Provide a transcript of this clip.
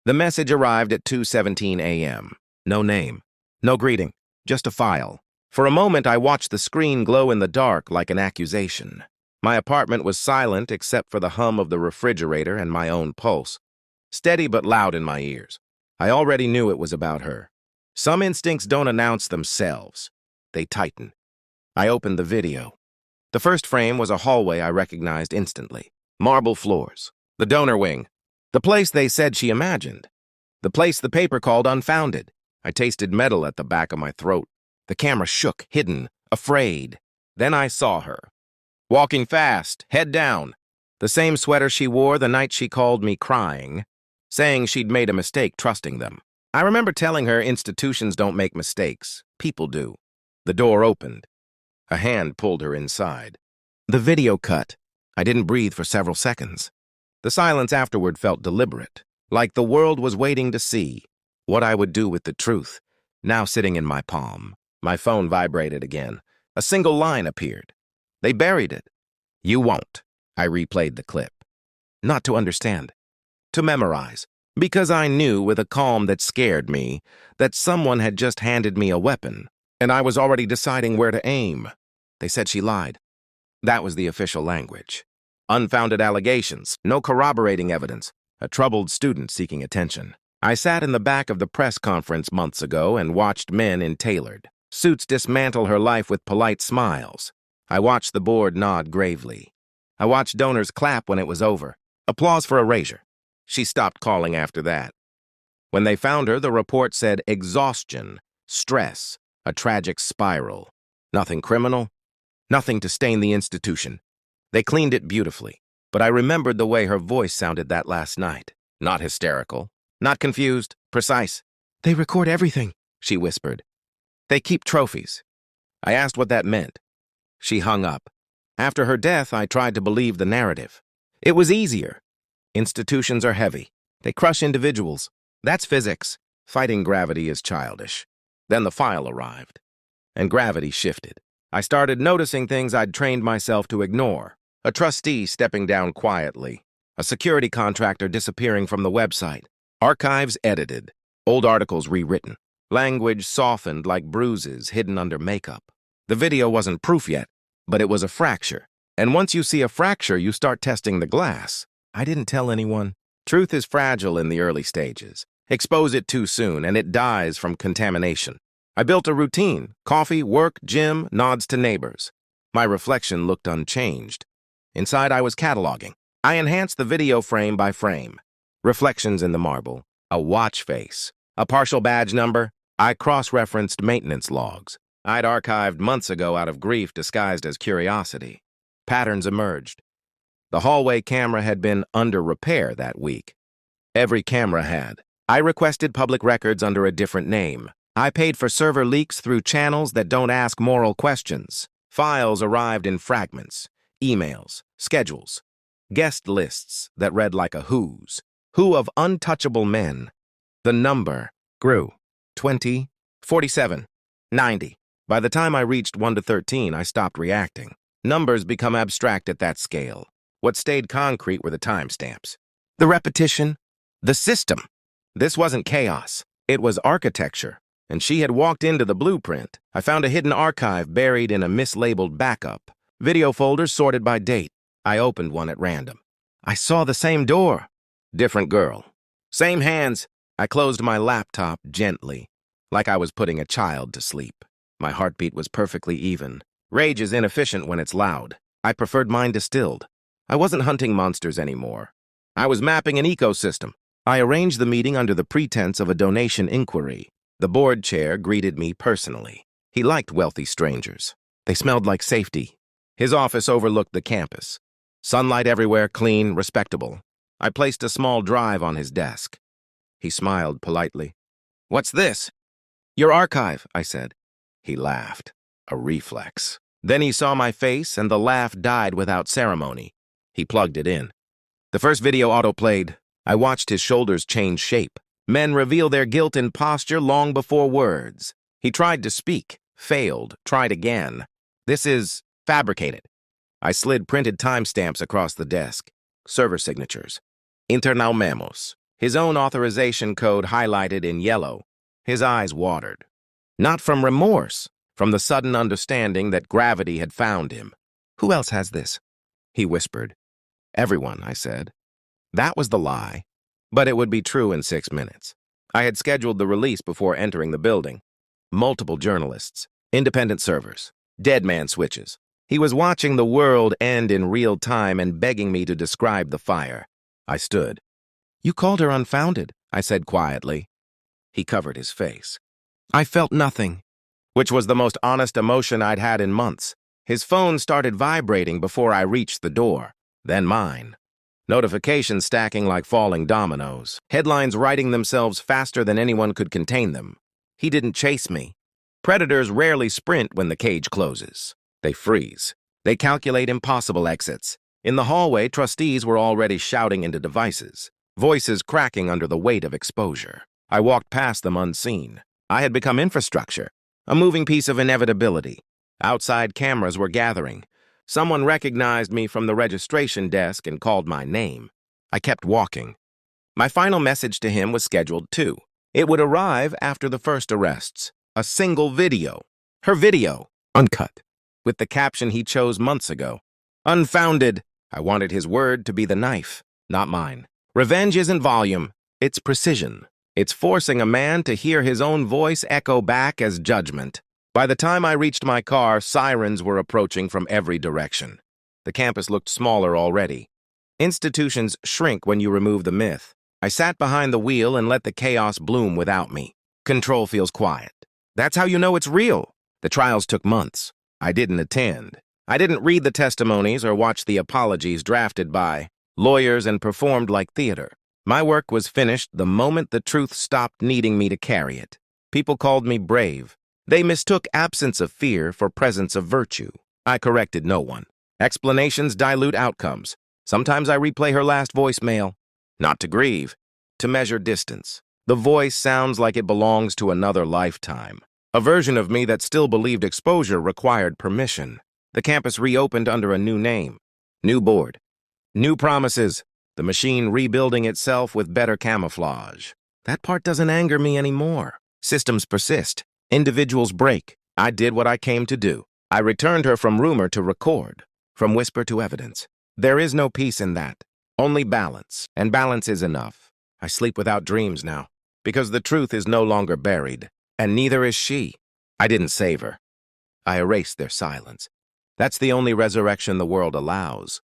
The message arrived at 2:17 a.m. No name, no greeting, just a file. For a moment, I watched the screen glow in the dark like an accusation. My apartment was silent except for the hum of the refrigerator and my own pulse, steady but loud in my ears. I already knew it was about her. Some instincts don't announce themselves. They tighten. I opened the video. The first frame was a hallway I recognized instantly. Marble floors. The donor wing. The place they said she imagined. The place the paper called Unfounded. I tasted metal at the back of my throat. The camera shook, hidden, afraid. Then I saw her. Walking fast, head down. The same sweater she wore the night she called me crying, saying she'd made a mistake trusting them. I remember telling her institutions don't make mistakes. People do. The door opened. A hand pulled her inside. The video cut. I didn't breathe for several seconds. The silence afterward felt deliberate, like the world was waiting to see what I would do with the truth, now sitting in my palm. My phone vibrated again. A single line appeared. They buried it. You won't. I replayed the clip. Not to understand. To memorize. Because I knew with a calm that scared me that someone had just handed me a weapon, and I was already deciding where to aim. They said she lied. That was the official language. Unfounded allegations, no corroborating evidence, a troubled student seeking attention. I sat in the back of the press conference months ago and watched men in tailored suits dismantle her life with polite smiles. I watched the board nod gravely. I watched donors clap when it was over. Applause for erasure. She stopped calling after that. When they found her, the report said exhaustion, stress, a tragic spiral. Nothing criminal, nothing to stain the institution. They cleaned it beautifully, but I remembered the way her voice sounded that last night. Not hysterical, not confused, precise. They record everything, she whispered. They keep trophies. I asked what that meant. She hung up. After her death, I tried to believe the narrative. It was easier. Institutions are heavy. They crush individuals. That's physics. Fighting gravity is childish. Then the file arrived, and gravity shifted. I started noticing things I'd trained myself to ignore. A trustee stepping down quietly. A security contractor disappearing from the website. Archives edited. Old articles rewritten. Language softened like bruises hidden under makeup. The video wasn't proof yet, but it was a fracture. And once you see a fracture, you start testing the glass. I didn't tell anyone. Truth is fragile in the early stages. Expose it too soon, and it dies from contamination. I built a routine. Coffee, work, gym, nods to neighbors. My reflection looked unchanged. Inside, I was cataloging. I enhanced the video frame by frame. Reflections in the marble. A watch face. A partial badge number. I cross-referenced maintenance logs. I'd archived months ago out of grief disguised as curiosity. Patterns emerged. The hallway camera had been under repair that week. Every camera had. I requested public records under a different name. I paid for server leaks through channels that don't ask moral questions. Files arrived in fragments. Emails, schedules, guest lists that read like a who's. Who of untouchable men? The number grew. 20, 47, 90. By the time I reached 1 to 13, I stopped reacting. Numbers become abstract at that scale. What stayed concrete were the timestamps. The repetition, the system. This wasn't chaos. It was architecture. And she had walked into the blueprint. I found a hidden archive buried in a mislabeled backup. Video folders sorted by date. I opened one at random. I saw the same door. Different girl. Same hands. I closed my laptop gently, like I was putting a child to sleep. My heartbeat was perfectly even. Rage is inefficient when it's loud. I preferred mine distilled. I wasn't hunting monsters anymore. I was mapping an ecosystem. I arranged the meeting under the pretense of a donation inquiry. The board chair greeted me personally. He liked wealthy strangers. They smelled like safety. His office overlooked the campus. Sunlight everywhere, clean, respectable. I placed a small drive on his desk. He smiled politely. "What's this?" "Your archive," I said. He laughed. A reflex. Then he saw my face, and the laugh died without ceremony. He plugged it in. The first video autoplayed. I watched his shoulders change shape. Men reveal their guilt in posture long before words. He tried to speak, failed, tried again. This is fabricated. I slid printed timestamps across the desk. Server signatures. Internal memos. his own authorization code highlighted in yellow. His eyes watered. Not from remorse, from the sudden understanding that gravity had found him. "Who else has this?" he whispered. "Everyone," I said. That was the lie, but it would be true in 6 minutes. I had scheduled the release before entering the building. Multiple journalists, independent servers, dead man switches. He was watching the world end in real time and begging me to describe the fire. I stood. "You called her unfounded," I said quietly. He covered his face. I felt nothing, which was the most honest emotion I'd had in months. His phone started vibrating before I reached the door, then mine. Notifications stacking like falling dominoes, headlines writing themselves faster than anyone could contain them. He didn't chase me. Predators rarely sprint when the cage closes. They freeze. They calculate impossible exits. In the hallway, trustees were already shouting into devices, voices cracking under the weight of exposure. I walked past them unseen. I had become infrastructure, a moving piece of inevitability. Outside cameras were gathering. Someone recognized me from the registration desk and called my name. I kept walking. My final message to him was scheduled too. It would arrive after the first arrests. A single video. Her video. Uncut. With the caption he chose months ago. "Unfounded." I wanted his word to be the knife, not mine. Revenge isn't volume. It's precision. It's forcing a man to hear his own voice echo back as judgment. By the time I reached my car, sirens were approaching from every direction. The campus looked smaller already. Institutions shrink when you remove the myth. I sat behind the wheel and let the chaos bloom without me. Control feels quiet. That's how you know it's real. The trials took months. I didn't attend. I didn't read the testimonies or watch the apologies drafted by lawyers and performed like theater. My work was finished the moment the truth stopped needing me to carry it. People called me brave. They mistook absence of fear for presence of virtue. I corrected no one. Explanations dilute outcomes. Sometimes I replay her last voicemail. Not to grieve, to measure distance. The voice sounds like it belongs to another lifetime. A version of me that still believed exposure required permission. The campus reopened under a new name, new board, new promises, the machine rebuilding itself with better camouflage. That part doesn't anger me anymore. Systems persist. Individuals break. I did what I came to do. I returned her from rumor to record, from whisper to evidence. There is no peace in that. Only balance, and balance is enough. I sleep without dreams now, because the truth is no longer buried. And neither is she. I didn't save her. I erased their silence. That's the only resurrection the world allows.